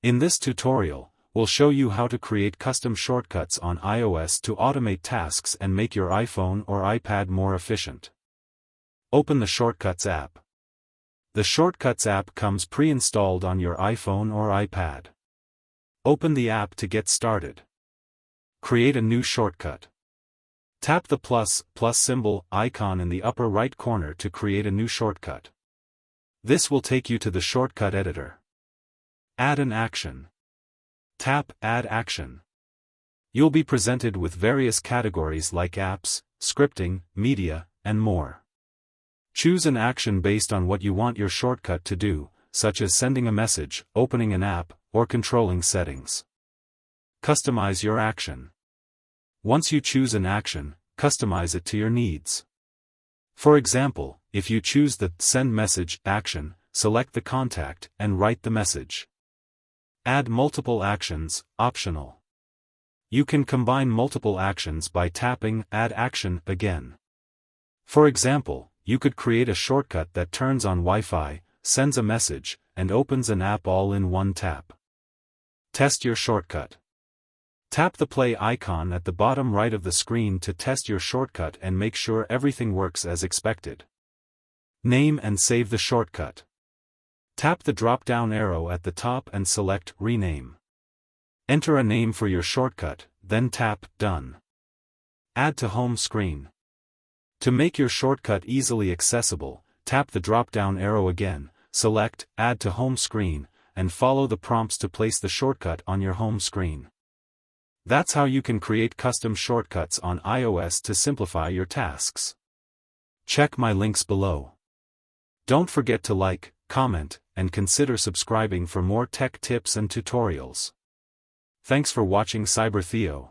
In this tutorial, we'll show you how to create custom shortcuts on iOS to automate tasks and make your iPhone or iPad more efficient. Open the Shortcuts app. The Shortcuts app comes pre-installed on your iPhone or iPad. Open the app to get started. Create a new shortcut. Tap the plus symbol icon in the upper right corner to create a new shortcut. This will take you to the shortcut editor. Add an action. Tap Add Action. You'll be presented with various categories like apps, scripting, media, and more. Choose an action based on what you want your shortcut to do, such as sending a message, opening an app, or controlling settings. Customize your action. Once you choose an action, customize it to your needs. For example, if you choose the Send Message action, select the contact and write the message. Add multiple actions, optional. You can combine multiple actions by tapping Add Action again. For example, you could create a shortcut that turns on Wi-Fi, sends a message, and opens an app all in one tap. Test your shortcut. Tap the play icon at the bottom right of the screen to test your shortcut and make sure everything works as expected. Name and save the shortcut. Tap the drop-down arrow at the top and select Rename. Enter a name for your shortcut, then tap Done. Add to home screen. To make your shortcut easily accessible, tap the drop-down arrow again, select Add to home screen, and follow the prompts to place the shortcut on your home screen. That's how you can create custom shortcuts on iOS to simplify your tasks. Check my links below. Don't forget to like, comment, and consider subscribing for more tech tips and tutorials. Thanks for watching CyberTheo.